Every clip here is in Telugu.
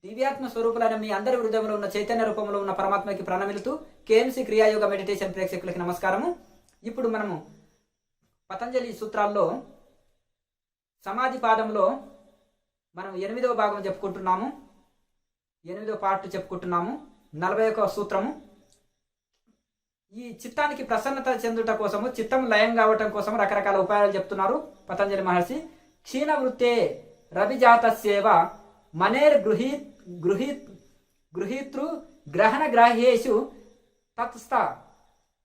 దివ్యాత్మ స్వరూపులైన మీ అందరి హృదయంలో ఉన్న చైతన్య రూపంలో ఉన్న పరమాత్మకి ప్రణమిలుతూ కేఎంసీ క్రియాయోగ మెడిటేషన్ ప్రేక్షకులకి నమస్కారము. ఇప్పుడు మనము పతంజలి సూత్రాల్లో సమాధి పాదంలో మనం 8వ భాగం చెప్పుకుంటున్నాము. 8వ పార్ట్ చెప్పుకుంటున్నాము. 41వ సూత్రము. ఈ చిత్తానికి ప్రసన్నత చెందుట కోసము, చిత్తం లయం కావటం కోసం రకరకాల ఉపాయాలు చెప్తున్నారు పతంజలి మహర్షి. క్షీణ వృత్తే రవిజాతస్యేవ మనేర్ గృహీతృ గ్రహణ గ్రాహ్యేషు తత్స్థ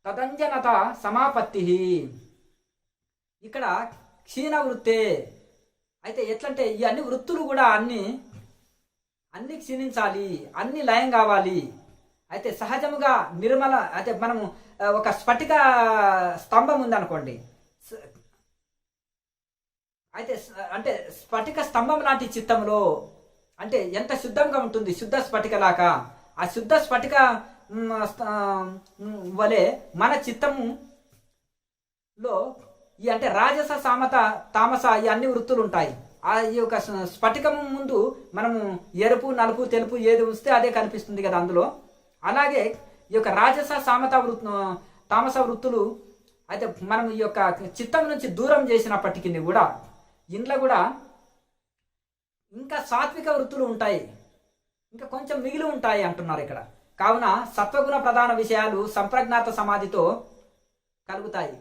తదంజనత సమాపత్తి. ఇక్కడ క్షీణ వృత్తే అయితే ఎట్లంటే ఈ అన్ని వృత్తులు కూడా అన్ని క్షీణించాలి, అన్ని లయం కావాలి. అయితే సహజముగా నిర్మల అయితే మనము ఒక స్ఫటిక స్తంభం ఉందనుకోండి, అయితే అంటే స్ఫటిక స్తంభం లాంటి చిత్తంలో అంటే ఎంత శుద్ధంగా ఉంటుంది, శుద్ధ స్ఫటికలాగా. ఆ శుద్ధ స్ఫటిక వలె మన చిత్తములో ఈ అంటే రాజస సామత తామస ఈ అన్ని వృత్తులు ఉంటాయి. ఈ యొక్క స్ఫటికము ముందు మనము ఎరుపు నలుపు తెలుపు ఏది వస్తే అదే కనిపిస్తుంది కదా అందులో. అలాగే ఈ యొక్క రాజస సామత తామస వృత్తులు అయితే మనం ఈ యొక్క చిత్తం నుంచి దూరం చేసినప్పటికీ కూడా ఇంట్లో కూడా ఇంకా సాత్విక వృత్తులు ఉంటాయి, ఇంకా కొంచెం మిగిలి ఉంటాయి అంటున్నారు ఇక్కడ. కావున సత్వగుణ ప్రధాన విషయాలు సంప్రజ్ఞాత సమాధితో కలుగుతాయి.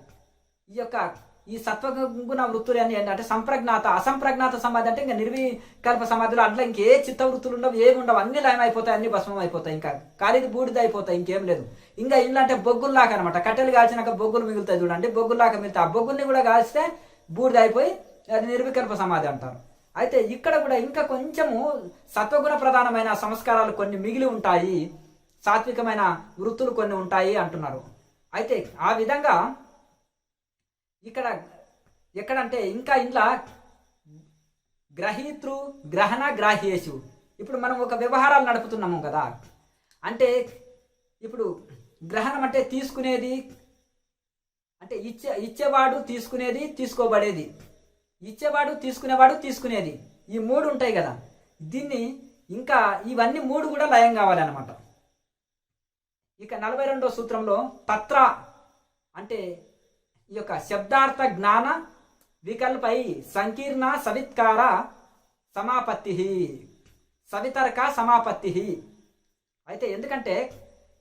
ఈ సత్వగుణ వృత్తులు అని ఏంటంటే సంప్రజ్ఞాత, అసంప్రజ్ఞాత సమాధి అంటే ఇంకా నిర్వికల్ప సమాధిలో అట్లా ఇంకే చిత్త వృత్తులు ఉండవు, ఏమి ఉండవు, అన్ని లయం అయిపోతాయి, అన్ని భస్మం అయిపోతాయి, ఇంకా ఖాళీది బూడిద అయిపోతాయి, ఇంకేం లేదు. ఇంకా ఇల్లు అంటే బొగ్గుల్లాక అనమాట. కట్టెలు కాల్చినాక బొగ్గులు మిగులుతాయి చూడండి, బొగ్గుల్లాక మిగులుతాయి. ఆ బొగ్గుల్ని కూడా కాల్స్తే బూడిద అయిపోయి అది నిర్వికల్ప సమాధి అంటారు. అయితే ఇక్కడ కూడా ఇంకా కొంచెము సత్వగుణ ప్రధానమైన సంస్కారాలు కొన్ని మిగిలి ఉంటాయి, సాత్వికమైన వృత్తులు కొన్ని ఉంటాయి అంటున్నారు. అయితే ఆ విధంగా ఇక్కడ ఎక్కడంటే ఇంకా ఇంట్లో గ్రహీతృ గ్రహణ గ్రాహ్యేషు. ఇప్పుడు మనం ఒక వ్యవహారాలు నడుపుతున్నాము కదా, అంటే ఇప్పుడు గ్రహణం అంటే తీసుకునేది, అంటే ఇచ్చేవాడు తీసుకునేది, తీసుకోబడేది, ఇచ్చేవాడు తీసుకునేవాడు తీసుకునేది, ఈ మూడు ఉంటాయి కదా. దీన్ని ఇంకా ఇవన్నీ మూడు కూడా లయం కావాలి అనమాట. ఇక 42వ సూత్రంలో తత్ర అంటే ఈ యొక్క శబ్దార్థ జ్ఞాన వికల్పై సంకీర్ణ సవిత్కార సమాపత్తి, సవితర్క సమాపత్తి. అయితే ఎందుకంటే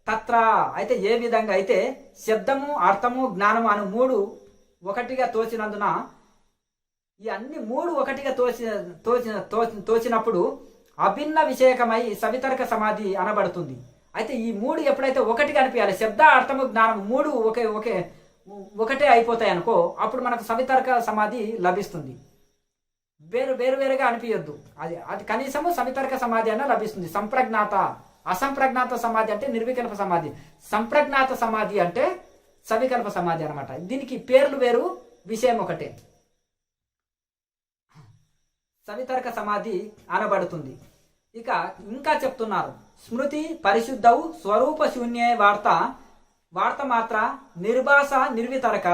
తత్ర అయితే ఏ విధంగా అయితే శబ్దము అర్థము జ్ఞానము అను మూడు ఒకటిగా తోచినందున ఈ అన్ని మూడు ఒకటిగా తోచినప్పుడు అభిన్న విషయకమై సవితర్క సమాధి అనబడుతుంది. అయితే ఈ మూడు ఎప్పుడైతే ఒకటిగా అనిపించాలి, శబ్ద అర్థము జ్ఞానం మూడు ఒకటే అయిపోతాయి అనుకో, అప్పుడు మనకు సవితర్క సమాధి లభిస్తుంది. వేరుగా అనిపించద్దు, అది కనీసము సవితర్క సమాధి అన్న లభిస్తుంది. సంప్రజ్ఞాత అసంప్రజ్ఞాత సమాధి అంటే నిర్వికల్ప సమాధి, సంప్రజ్ఞాత సమాధి అంటే సవికల్ప సమాధి అనమాట. దీనికి పేర్లు వేరు, విషయం ఒకటే. సవితర్క సమాధి అనబడుతుంది. ఇక ఇంకా చెప్తున్నారు, స్మృతి పరిశుద్ధవు స్వరూప శూన్యే వార్త మాత్ర నిర్భాష నిర్వితరక.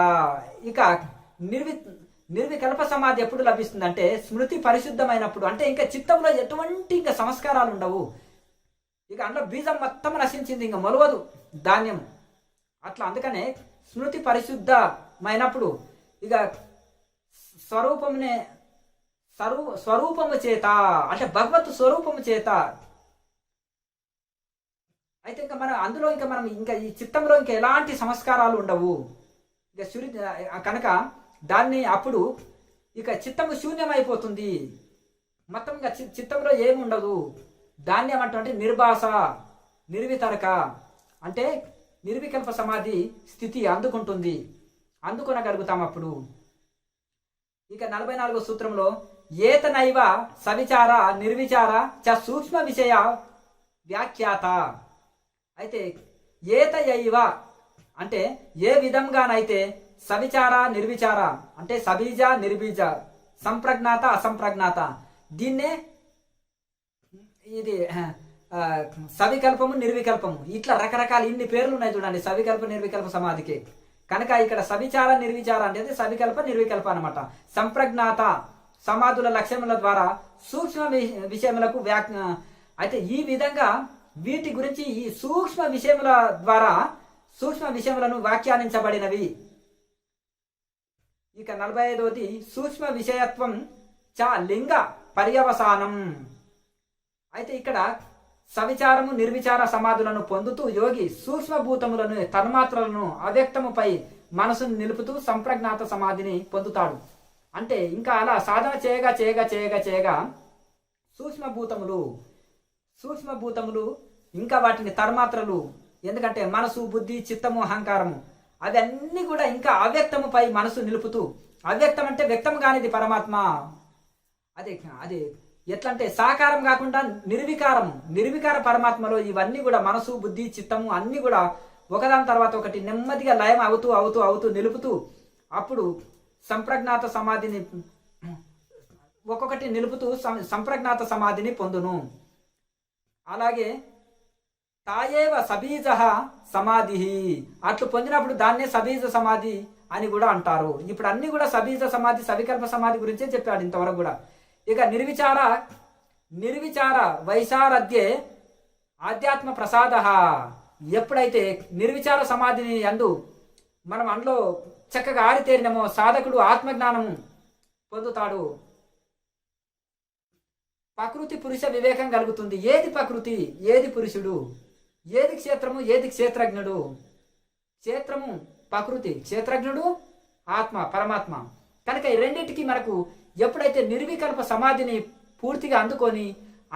ఇక నిర్వికల్ప సమాధి ఎప్పుడు లభిస్తుంది అంటే స్మృతి పరిశుద్ధమైనప్పుడు, అంటే ఇంకా చిత్తంలో ఎటువంటి ఇంకా సంస్కారాలు ఉండవు, ఇక అందులో బీజం మొత్తం నశించింది, ఇంకా మొలవదు ధాన్యం అట్లా. అందుకనే స్మృతి పరిశుద్ధమైనప్పుడు ఇక స్వరూపము చేత అంటే భగవత్ స్వరూపము చేత. అయితే ఇంకా మనం ఇంకా ఈ చిత్తంలో ఇంకా ఎలాంటి సంస్కారాలు ఉండవు ఇక కనుక దాన్ని అప్పుడు ఇక చిత్తము శూన్యమైపోతుంది, మొత్తం ఇంకా చిత్తంలో ఏమి ఉండదు. దాన్ని ఏమంటే నిర్భాష నిర్వితరక అంటే నిర్వికల్ప సమాధి స్థితి అందుకొనగలుగుతాం అప్పుడు. ఇక 44వ సూత్రంలో ఏతనైవ సవిచార నిర్విచార చ సూక్ష్మ విషయ వ్యాఖ్యాత. అయితే ఏతయైవ అంటే ఏ విధంగానైతే సవిచార నిర్విచార అంటే సబీజ నిర్బీజ సంప్రజ్ఞాత అసంప్రజ్ఞాత దీన్నే ఇది సవికల్పము నిర్వికల్పము ఇట్లా రకరకాల ఇన్ని పేర్లు ఉన్నాయి చూడండి సవికల్ప నిర్వికల్ప సమాధికి. కనుక ఇక్కడ సవిచార నిర్విచార అనేది సవికల్ప నిర్వికల్ప అనమాట. సంప్రజ్ఞాత సమాధుల లక్ష్యముల ద్వారా సూక్ష్మ విషయములకు అయితే ఈ విధంగా వీటి గురించి ఈ సూక్ష్మ విషయముల ద్వారా సూక్ష్మ విషయములను వ్యాఖ్యానించబడినవి. ఇక 45వది సూక్ష్మ విషయత్వం చ లింగ పర్యవసానం. అయితే ఇక్కడ సవిచారము నిర్విచార సమాధులను పొందుతూ యోగి సూక్ష్మభూతములను తన్మాత్రలను అవ్యక్తముపై మనసును నిలుపుతూ సంప్రజ్ఞాత సమాధిని పొందుతాడు. అంటే ఇంకా అలా సాధన చేయగా చేయగా చేయగా చేయగా సూక్ష్మభూతములు ఇంకా వాటిని తన్మాత్రలు, ఎందుకంటే మనసు బుద్ధి చిత్తము అహంకారము అవన్నీ కూడా ఇంకా అవ్యక్తముపై మనసు నిలుపుతూ, అవ్యక్తం అంటే వ్యక్తం కానిది పరమాత్మ, అదే ఎట్లంటే సాకారం కాకుండా నిర్వికార పరమాత్మలో ఇవన్నీ కూడా మనసు బుద్ధి చిత్తము అన్ని కూడా ఒకదాని తర్వాత ఒకటి నెమ్మదిగా లయం అవుతూ అవుతూ అవుతూ నిలుపుతూ అప్పుడు సంప్రజ్ఞాత సమాధిని ఒక్కొక్కటి నిలుపుతూ సంప్రజ్ఞాత సమాధిని పొందును. అలాగే తాయేవ సబీజ సమాధి అట్లు పొందినప్పుడు దాన్నే సబీజ సమాధి అని కూడా అంటారు. ఇప్పుడు అన్ని కూడా సబీజ సమాధి సవికల్ప సమాధి గురించే చెప్పాడు ఇంతవరకు కూడా. ఇక నిర్విచార వైశారథ్యే ఆధ్యాత్మ ప్రసాద. ఎప్పుడైతే నిర్విచార సమాధిని అందు మనం అందులో చక్కగా ఆరితేరినమో సాధకుడు ఆత్మజ్ఞానము పొందుతాడు. ప్రకృతి పురుష వివేకం కలుగుతుంది. ఏది ప్రకృతి ఏది పురుషుడు, ఏది క్షేత్రము ఏది క్షేత్రజ్ఞుడు. క్షేత్రము ప్రకృతి, క్షేత్రజ్ఞుడు ఆత్మ పరమాత్మ. కనుక ఈ రెండింటికి మనకు ఎప్పుడైతే నిర్వికల్ప సమాధిని పూర్తిగా అందుకొని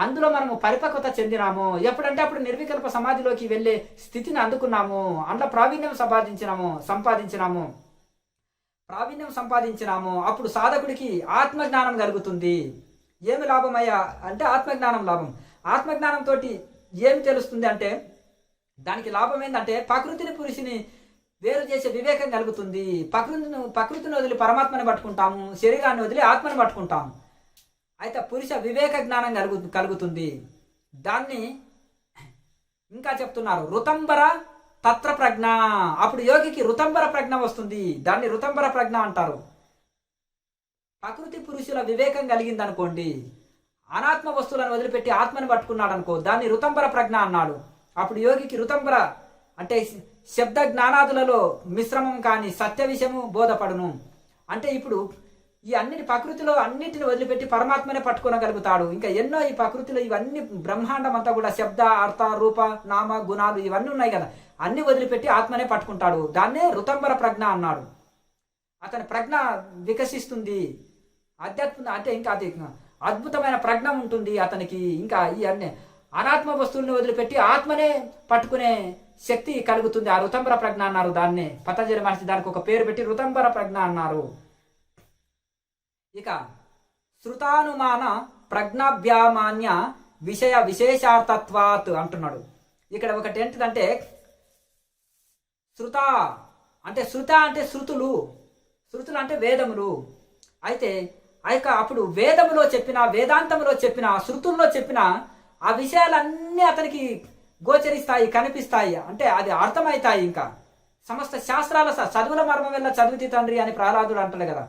అందులో మనము పరిపక్వత చెందినామో, ఎప్పుడంటే అప్పుడు నిర్వికల్ప సమాధిలోకి వెళ్ళే స్థితిని అందుకున్నాము, అందులో ప్రావీణ్యం సంపాదించినాము అప్పుడు సాధకుడికి ఆత్మజ్ఞానం కలుగుతుంది. ఏమి లాభమయ్యా అంటే ఆత్మజ్ఞానం లాభం. ఆత్మజ్ఞానంతో ఏమి తెలుస్తుంది అంటే దానికి లాభం ఏంటంటే ప్రకృతిని పురుషుని వేరు చేసే వివేకం కలుగుతుంది. ప్రకృతిని వదిలి పరమాత్మని పట్టుకుంటాము, శరీరాన్ని వదిలి ఆత్మని పట్టుకుంటాము. అయితే పురుష వివేక జ్ఞానం కలుగుతుంది. దాన్ని ఇంకా చెప్తున్నారు ఋతంబర తత్ర ప్రజ్ఞ. అప్పుడు యోగికి ఋతంబర ప్రజ్ఞ వస్తుంది. దాన్ని ఋతంబర ప్రజ్ఞ అంటారు. ప్రకృతి పురుషుల వివేకం కలిగిందనుకోండి, అనాత్మ వస్తువులను వదిలిపెట్టి ఆత్మని పట్టుకున్నాడు అనుకో, దాన్ని ఋతంబర ప్రజ్ఞ అన్నాడు. అప్పుడు యోగికి ఋతంబర అంటే శబ్ద జ్ఞానాదులలో మిశ్రమం కాని సత్య విషయము బోధపడును. అంటే ఇప్పుడు ఈ ప్రకృతిలో అన్నిటిని వదిలిపెట్టి పరమాత్మనే పట్టుకోగలుగుతాడు. ఇంకా ఎన్నో ఈ ప్రకృతిలో ఇవన్నీ బ్రహ్మాండం అంతా కూడా శబ్ద అర్థ రూప నామ గుణాలు ఇవన్నీ ఉన్నాయి కదా, అన్ని వదిలిపెట్టి ఆత్మనే పట్టుకుంటాడు. దాన్నే ఋతంబర ప్రజ్ఞ అన్నాడు. అతని ప్రజ్ఞ వికసిస్తుంది. ఆధ్యాత్మిక అంటే ఇంకా అది అద్భుతమైన ప్రజ్ఞ ఉంటుంది అతనికి. ఇంకా ఈ అన్ని అనాత్మ వస్తువుల్ని వదిలిపెట్టి ఆత్మనే పట్టుకునే శక్తి కలుగుతుంది. ఆ ఋతంబర ప్రజ్ఞ అన్నారు. దాన్నే పతంజలి మహర్షి దానికి ఒక పేరు పెట్టి ఋతంబర ప్రజ్ఞ అన్నారు. ఇక శృతానుమాన ప్రజ్ఞాభ్యామాన్య విషయ విశేషార్థత్వాత్ అంటున్నాడు. ఇక్కడ ఒకటి ఏంటిదంటే శృత అంటే శృతులు అంటే వేదములు. అయితే అప్పుడు వేదములో చెప్పిన వేదాంతములో చెప్పిన శృతుల్లో చెప్పిన ఆ విషయాలన్నీ అతనికి గోచరిస్తాయి, కనిపిస్తాయి, అంటే అది అర్థమవుతాయి. ఇంకా సమస్త శాస్త్రాల చదువుల మర్మం వల్ల చదువుతి తండ్రి అని ప్రహ్లాదుడు అంటాడు కదా,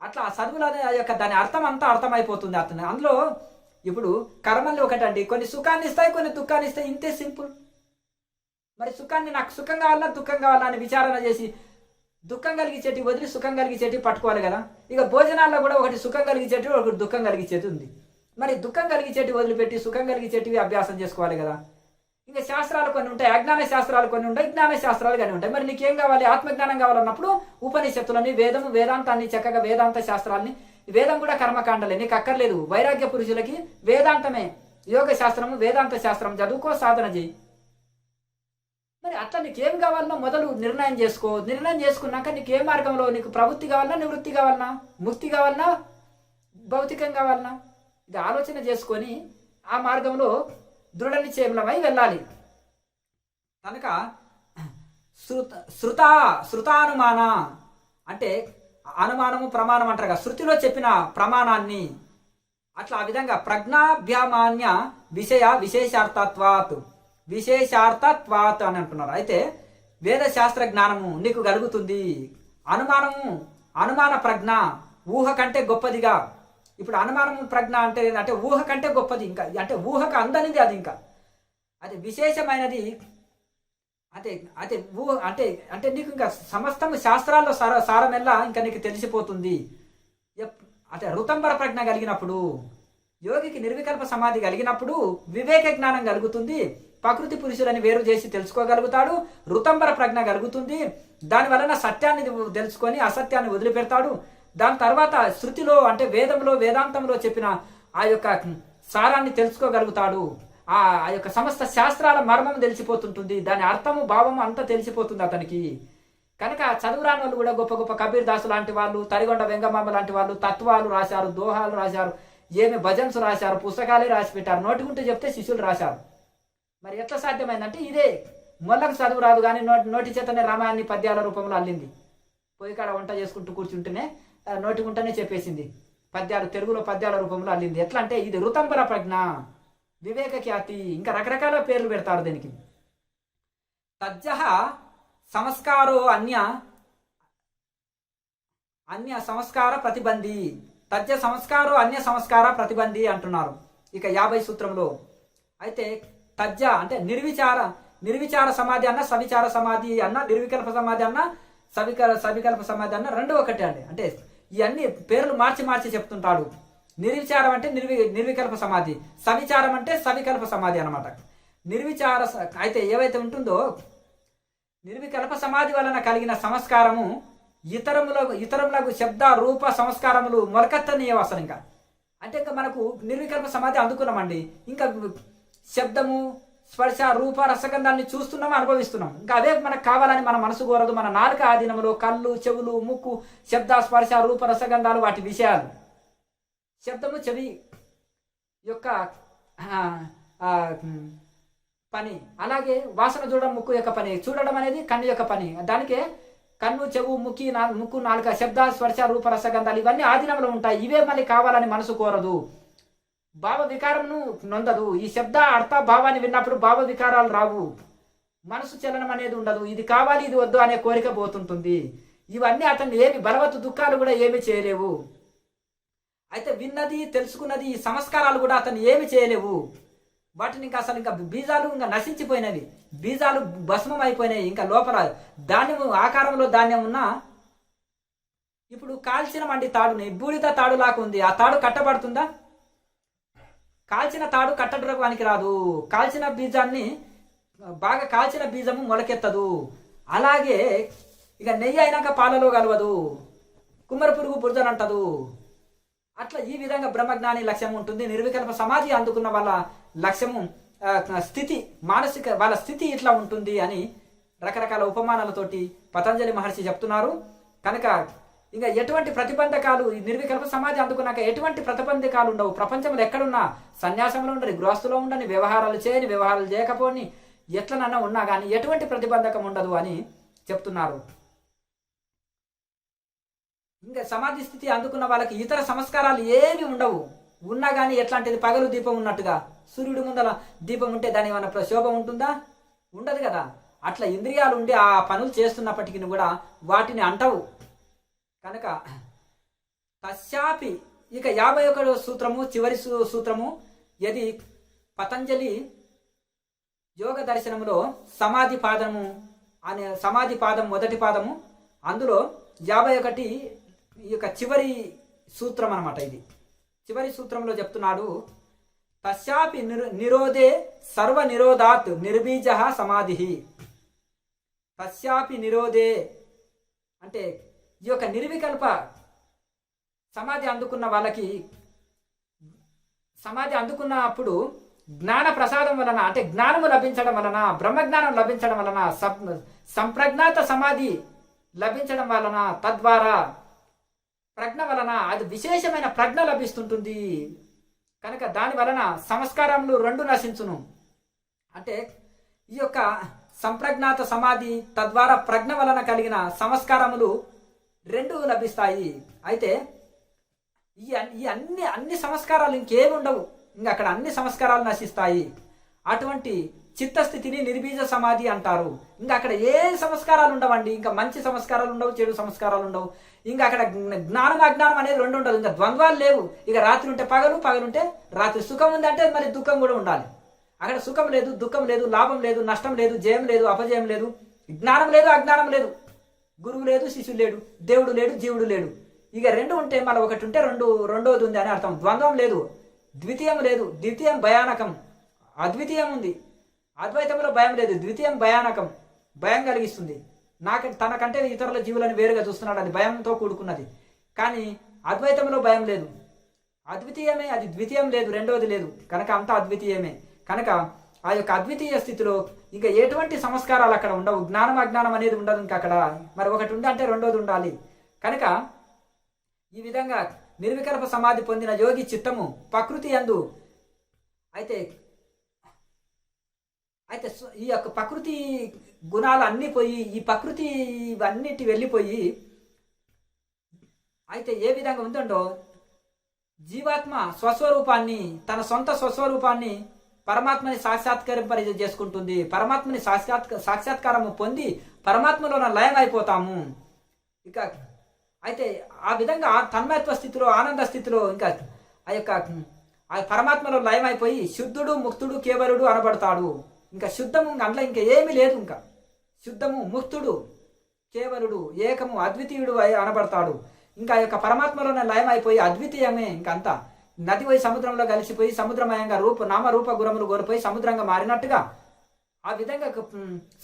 అట్లా ఆ చదువుల యొక్క దాని అర్థం అంతా అర్థమైపోతుంది అతను. అందులో ఇప్పుడు కర్మల్ని ఒకటండి, కొన్ని సుఖాన్ని ఇస్తాయి, కొన్ని దుఃఖాన్ని ఇస్తాయి, ఇంతే సింపుల్. మరి సుఖాన్ని నాకు సుఖం కావాలా దుఃఖం కావాలా అని విచారణ చేసి దుఃఖం కలిగించేటి వదిలి సుఖం కలిగించేటి పట్టుకోవాలి కదా. ఇక భోజనాల్లో కూడా ఒకటి సుఖం కలిగించేటి ఒకటి దుఃఖం కలిగించేటి ఉంది. మరి దుఃఖం కలిగించేటి వదిలిపెట్టి సుఖం కలిగించేటివి అభ్యాసం చేసుకోవాలి కదా. ఇంకా శాస్త్రాలు కొన్ని ఉంటాయి, అజ్ఞాన శాస్త్రాలు కొన్ని ఉంటాయి, జ్ఞాన శాస్త్రాలు కానీ ఉంటాయి. మరి నీకేం కావాలి? ఆత్మజ్ఞానం కావాలన్నప్పుడు ఉపనిషత్తులని వేదాంతాన్ని చక్కగా వేదాంత శాస్త్రాలని, వేదం కూడా కర్మకాండలే, నీకు అక్కర్లేదు. వైరాగ్య పురుషులకి వేదాంతమే యోగ శాస్త్రము వేదాంత శాస్త్రం చదువుకో, సాధన చేయి. మరి అట్లా నీకేం కావాలన్నా మొదలు నిర్ణయం చేసుకో. నిర్ణయం చేసుకున్నాక నీకు ఏ మార్గంలో, నీకు ప్రవృత్తి కావాలన్నా, నివృత్తి కావాలన్నా, ముక్తి కావాలన్నా, భౌతికం కావాలన్నా, ఇది ఆలోచన చేసుకొని ఆ మార్గంలో దృఢ నిశ్చయమై వెళ్ళాలి. కనుక శృత శృతానుమాన అంటే అనుమానము ప్రమాణం అంటారు కదా, శృతిలో చెప్పిన ప్రమాణాన్ని అట్లా ఆ విధంగా ప్రజ్ఞాభ్యామాన్య విశేషార్థత్వాత్ అని అంటున్నారు. అయితే వేద శాస్త్ర జ్ఞానము నీకు కలుగుతుంది. అనుమాన ప్రజ్ఞ ఊహ కంటే గొప్పదిగా. ఇప్పుడు అనుమానము ప్రజ్ఞ అంటే ఏంటంటే ఊహ కంటే గొప్పది, ఇంకా అంటే ఊహకు అందనిది అది, ఇంకా అది విశేషమైనది. అంటే అంటే ఊహ అంటే అంటే నీకు ఇంకా సమస్తము శాస్త్రాల్లో సారమెల్లా ఇంకా నీకు తెలిసిపోతుంది. అంటే ఋతంబర ప్రజ్ఞ కలిగినప్పుడు, యోగికి నిర్వికల్ప సమాధి కలిగినప్పుడు వివేక జ్ఞానం కలుగుతుంది. ప్రకృతి పురుషులని వేరు చేసి తెలుసుకోగలుగుతాడు. ఋతంబర ప్రజ్ఞ కలుగుతుంది. దాని వలన సత్యాన్ని తెలుసుకొని అసత్యాన్ని వదిలిపెడతాడు. దాని తర్వాత శృతిలో అంటే వేదంలో వేదాంతంలో చెప్పిన ఆ యొక్క సారాన్ని తెలుసుకోగలుగుతాడు. ఆ యొక్క సమస్త శాస్త్రాల మర్మం తెలిసిపోతుంటుంది. దాని అర్థము భావము అంతా తెలిసిపోతుంది అతనికి. కనుక చదువురాని వాళ్ళు కూడా గొప్ప గొప్ప కబీర్ దాసు లాంటి వాళ్ళు, తరిగొండ వెంగమాంబ లాంటి వాళ్ళు తత్వాలు రాశారు, దోహాలు రాశారు, ఏమి భజన్స్ రాశారు, పుస్తకాలే రాసి పెట్టారు. నోటికుంటే చెప్తే శిష్యులు రాశారు. మరి ఎట్లా సాధ్యమైందంటే ఇదే మొల్లకు చదువు రాదు కానీ నోటి చేతనే రామాయణాన్ని పద్యాల రూపంలో అల్లింది. పొయ్యి కాడ వంట చేసుకుంటూ కూర్చుంటేనే నోటికుంటేనే చెప్పేసింది. పద్యాలు తెలుగులో పద్యాల రూపంలో అల్లింది. ఎట్లా అంటే ఇది ఋతంబర ప్రజ్ఞ, వివేక ఖ్యాతి, ఇంకా రకరకాల పేర్లు పెడతారు దీనికి. తజ్జహ సంస్కారో అన్య సంస్కార ప్రతిబంధి. తజ్జ సంస్కారో అన్య సంస్కార ప్రతిబంధి అంటున్నారు ఇక 50 సూత్రంలో. అయితే తజ్జ అంటే నిర్విచార సమాధి అన్న, సవిచార సమాధి అన్న, నిర్వికల్ప సమాధి అన్న, సవికల్ప సమాధి అన్న రెండు ఒకటే అండి. అంటే ఇవన్నీ పేర్లు మార్చి మార్చి చెప్తుంటాడు. నిర్విచారం అంటే నిర్వికల్ప సమాధి, సవిచారం అంటే సవికల్ప సమాధి అనమాట. నిర్విచార అయితే ఏవైతే ఉంటుందో నిర్వికల్ప సమాధి వలన కలిగిన సంస్కారము ఇతరములకు శబ్ద రూప సంస్కారములు మొలకెత్తనీయవు అసలు. ఇంకా అంటే ఇంకా మనకు నిర్వికల్ప సమాధి అందుకున్నామండి, ఇంకా శబ్దము స్పర్శ రూప రసగంధాన్ని చూస్తున్నాము, అనుభవిస్తున్నాం. ఇంకా అవే మనకు కావాలని మన మనసు కోరదు. మన నాలుక ఆధీనంలో కళ్ళు, చెవులు, ముక్కు, శబ్ద స్పర్శ రూప రసగంధాలు వాటి విషయాలు. శబ్దము చెవి యొక్క పని, అలాగే వాసన చూడడం ముక్కు యొక్క పని, చూడడం అనేది కన్ను యొక్క పని. దానికే కన్ను, చెవు, ముక్కు, నాలుక, శబ్ద స్పర్శ రూప రసగంధాలు ఇవన్నీ ఆధీనంలో ఉంటాయి. ఇవే మళ్ళీ కావాలని మనసు కోరదు, భావ వికారమును నొందదు. ఈ శబ్ద అర్థ భావాన్ని విన్నప్పుడు భావ వికారాలు రావు, మనసు చలనం అనేది ఉండదు. ఇది కావాలి ఇది వద్దు అనే కోరిక పోతుంటుంది. ఇవన్నీ అతన్ని ఏమి బలవత్తు దుఃఖాలు కూడా ఏమి చేయలేవు. అయితే విన్నది తెలుసుకున్నది ఈ సంస్కారాలు కూడా అతన్ని ఏమి చేయలేవు. వాటిని ఇంకా అసలు ఇంకా బీజాలు ఇంకా నశించిపోయినవి, బీజాలు భస్మం అయిపోయినాయి. ఇంకా లోపల ధాన్యము ఆకారంలో ధాన్యం ఉన్నా ఇప్పుడు కాల్చిన మండి తాడుని బూడిద తాడు లాగా ఉంది. ఆ తాడు కట్టబడుతుందా? కాల్చిన తాడు కట్టడానికి రాదు. కాల్చిన బీజాన్ని బాగా కాల్చిన బీజము మొలకెత్తదు. అలాగే ఇక నెయ్యి అయినాక పాలలో కలవదు, కుమ్మరి పురుగు బురదనంటదు. అట్లా ఈ విధంగా బ్రహ్మజ్ఞాని లక్ష్యం ఉంటుంది. నిర్వికల్ప సమాధి అందుకున్న వాళ్ళ లక్ష్యము స్థితి, మానసిక వాళ్ళ స్థితి ఇట్లా ఉంటుంది అని రకరకాల ఉపమానాలతోటి పతంజలి మహర్షి చెప్తున్నారు. కనుక ఇంకా ఎటువంటి ప్రతిబంధకాలు నిర్వికల్ప సమాధి అందుకున్నాక ఎటువంటి ప్రతిబంధకాలు ఉండవు. ప్రపంచంలో ఎక్కడున్నా సన్యాసంలో ఉండని, గృహస్థులో ఉండని, వ్యవహారాలు చేయని, వ్యవహారాలు చేయకపోని, ఎట్లనన్నా ఉన్నా కానీ ఎటువంటి ప్రతిబంధకం ఉండదు అని చెప్తున్నారు. ఇంకా సమాధి స్థితి అందుకున్న వాళ్ళకి ఇతర సంస్కారాలు ఏమి ఉండవు. ఉన్నా కానీ ఎట్లాంటిది పగలు దీపం ఉన్నట్టుగా సూర్యుడి ముందల దీపం ఉంటే దాని ఏమైనా శోభ ఉంటుందా? ఉండదు కదా. అట్లా ఇంద్రియాలు ఉండి ఆ పనులు చేస్తున్నప్పటికీ కూడా వాటిని అంటవు. కనుక తస్యాపి ఇక 51వ సూత్రము చివరి సూత్రము ఇది పతంజలి యోగ దర్శనములో సమాధి పాదము అనే సమాధి పాదం మొదటి పాదము, అందులో 51 ఈ యొక్క చివరి సూత్రం అనమాట. ఇది చివరి సూత్రంలో చెప్తున్నాడు, తస్యాపి నిరోధే సర్వ నిరోధాత్ నిర్బీజ సమాధి. తస్యాపి నిరోధే అంటే ఈ యొక్క నిర్వికల్ప సమాధి అందుకున్న వాళ్ళకి, సమాధి అందుకున్నప్పుడు జ్ఞాన ప్రసాదం వలన అంటే జ్ఞానము లభించడం వలన, బ్రహ్మజ్ఞానం లభించడం వలన, సంప్రజ్ఞాత సమాధి లభించడం వలన, తద్వారా ప్రజ్ఞ వలన అది విశేషమైన ప్రజ్ఞ లభిస్తుంటుంది. కనుక దాని వలన సంస్కారములు రెండు నశించును. అంటే ఈ యొక్క సంప్రజ్ఞాత సమాధి తద్వారా ప్రజ్ఞ వలన కలిగిన సంస్కారములు రెండు లభిస్తాయి. అయితే ఈ అన్ని సంస్కారాలు ఇంకేమి ఉండవు, ఇంకా అక్కడ అన్ని సంస్కారాలు నశిస్తాయి. అటువంటి చిత్తస్థితిని నిర్బీజ సమాధి అంటారు. ఇంకా అక్కడ ఏ సంస్కారాలు ఉండవండి, ఇంకా మంచి సంస్కారాలు ఉండవు, చెడు సంస్కారాలు ఉండవు. ఇంకా అక్కడ జ్ఞానం అజ్ఞానం అనేది రెండు ఉండదు, ఇంకా ద్వంద్వాలు లేవు. ఇక రాత్రి ఉంటే పగలు, పగలుంటే రాత్రి. సుఖం ఉందంటే మరి దుఃఖం కూడా ఉండాలి. అక్కడ సుఖం లేదు, దుఃఖం లేదు, లాభం లేదు, నష్టం లేదు, జయం లేదు, అపజయం లేదు, జ్ఞానం లేదు, అజ్ఞానం లేదు, గురువు లేదు, శిష్యుడు లేడు, దేవుడు లేడు, జీవుడు లేడు. ఇక రెండు ఉంటే మళ్ళీ ఒకటి ఉంటే రెండోది ఉంది అని అర్థం. ద్వంద్వం లేదు, ద్వితీయం లేదు. ద్వితీయం భయానకం, అద్వితీయం ఉంది. అద్వైతంలో భయం లేదు, ద్వితీయం భయానకం, భయం కలిగిస్తుంది. తనకంటే ఇతరుల జీవులను వేరుగా చూస్తున్నాడు, అది భయంతో కూడుకున్నది. కానీ అద్వైతంలో భయం లేదు, అద్వితీయమే, అది ద్వితీయం లేదు, రెండోది లేదు, కనుక అంతా అద్వితీయమే. కనుక ఆ యొక్క అద్వితీయ స్థితిలో ఇంకా ఎటువంటి సంస్కారాలు అక్కడ ఉండవు, జ్ఞానం అజ్ఞానం అనేది ఉండదు. ఇంకా అక్కడ మరి ఒకటి ఉంది అంటే రెండోది ఉండాలి. కనుక ఈ విధంగా నిర్వికల్ప సమాధి పొందిన యోగి చిత్తము ప్రకృతి యందు అయితే ఈ యొక్క ప్రకృతి గుణాలు అన్నీ పోయి, ఈ ప్రకృతి ఇవన్నిటి వెళ్ళిపోయి, అయితే ఏ విధంగా ఉందండో జీవాత్మ స్వస్వరూపాన్ని, తన సొంత స్వస్వరూపాన్ని పరమాత్మని సాక్షాత్కరింప చేసుకుంటుంది. పరమాత్మని సాక్షాత్కారము పొంది పరమాత్మలో లయం అయిపోతాము. ఇక అయితే ఆ విధంగా తన్మయత్వ స్థితిలో, ఆనంద స్థితిలో ఇంకా ఆ యొక్క ఆ పరమాత్మలో లయం అయిపోయి శుద్ధుడు, ముక్తుడు, కేవలుడు అనబడతాడు. ఇంకా శుద్ధము అందులో ఇంకా ఏమీ లేదు. ఇంకా శుద్ధము, ముక్తుడు, కేవలుడు, ఏకము, అద్వితీయుడు అనబడతాడు. ఇంకా ఆ యొక్క పరమాత్మలోనే లయం అయిపోయి అద్వితీయమే. ఇంకంతా నది పోయి సముద్రంలో కలిసిపోయి సముద్రమయంగా నామరూప గుణములు కోల్పోయి సముద్రంగా మారినట్టుగా, ఆ విధంగా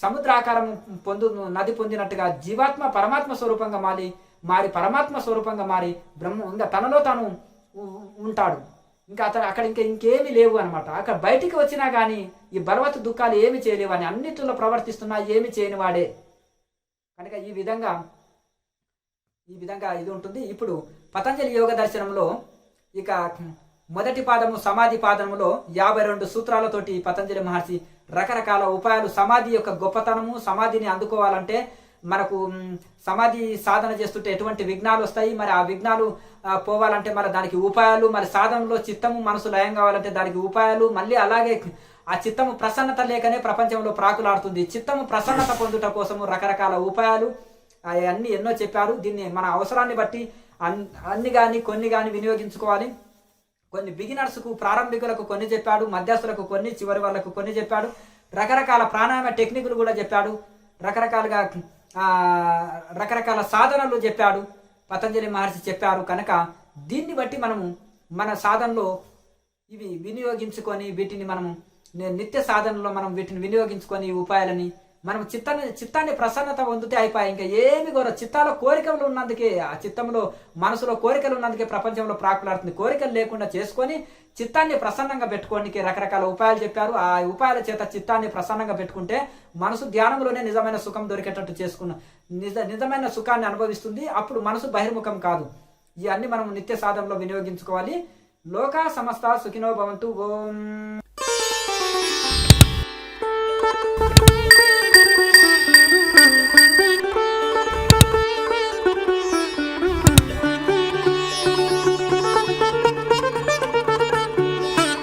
సముద్ర ఆకారం నది పొందినట్టుగా జీవాత్మ పరమాత్మ స్వరూపంగా మారి పరమాత్మ స్వరూపంగా మారి ఇంకా తనలో తాను ఉంటాడు. ఇంకా అక్కడ ఇంకేమీ లేవు అనమాట. అక్కడ బయటికి వచ్చినా కానీ ఈ బలవత్ దుఃఖాలు ఏమి చేయలేవు అని, అన్నిటిలో ప్రవర్తిస్తున్నా ఏమి చేయని వాడే. కనుక ఈ విధంగా ఇది ఉంటుంది. ఇప్పుడు పతంజలి యోగ దర్శనంలో ఇక మొదటి పాదము సమాధి పాదములో 52 సూత్రాలతోటి పతంజలి మహర్షి రకరకాల ఉపాయాలు, సమాధి యొక్క గొప్పతనము, సమాధిని అందుకోవాలంటే మనకు సమాధి సాధన చేస్తుంటే ఎటువంటి విఘ్నాలు వస్తాయి, మరి ఆ విఘ్నాలు పోవాలంటే మరి దానికి ఉపాయాలు, మరి సాధనలో చిత్తము మనసు లయం కావాలంటే దానికి ఉపాయాలు, మళ్ళీ అలాగే ఆ చిత్తము ప్రసన్నత లేకనే ప్రపంచంలో ప్రాకులాడుతుంది. చిత్తము ప్రసన్నత పొందుట కోసము రకరకాల ఉపాయాలు అవన్నీ ఎన్నో చెప్పారు. దీన్ని మన అవసరాన్ని బట్టి కొన్ని కానీ వినియోగించుకోవాలి. కొన్ని బిగినర్స్కు, ప్రారంభికులకు కొన్ని చెప్పాడు, మధ్యస్థులకు కొన్ని, చివరి వాళ్ళకు కొన్ని చెప్పాడు. రకరకాల ప్రాణాయామ టెక్నిక్లు కూడా చెప్పాడు, రకరకాల సాధనలు చెప్పాడు, పతంజలి మహర్షి చెప్పారు. కనుక దీన్ని బట్టి మనము మన సాధనలో ఇవి వినియోగించుకొని వీటిని మనము నిత్య సాధనలో మనం వీటిని వినియోగించుకొని ఈ ఉపాయాలని మనం చిత్తాన్ని ప్రసన్నత పొందితే అయిపోయి. ఇంకా ఏమి చిత్తాలో కోరికలు ఉన్నందుకే, ఆ చిత్తంలో మనసులో కోరికలు ఉన్నందుకే ప్రపంచంలో ప్రాకులాడుతుంది. కోరికలు లేకుండా చేసుకొని చిత్తాన్ని ప్రసన్నంగా పెట్టుకోనికి రకరకాల ఉపాయాలు చెప్పారు. ఆ ఉపాయాల చేత చిత్తాన్ని ప్రసన్నంగా పెట్టుకుంటే మనసు ధ్యానంలోనే నిజమైన సుఖం దొరికేటట్టు చేసుకున్న నిజమైన సుఖాన్ని అనుభవిస్తుంది. అప్పుడు మనసు బహిర్ముఖం కాదు. ఇవన్నీ మనం నిత్య సాధనలో వినియోగించుకోవాలి. లోకా సమస్త సుఖినో భవంతు. ఓం.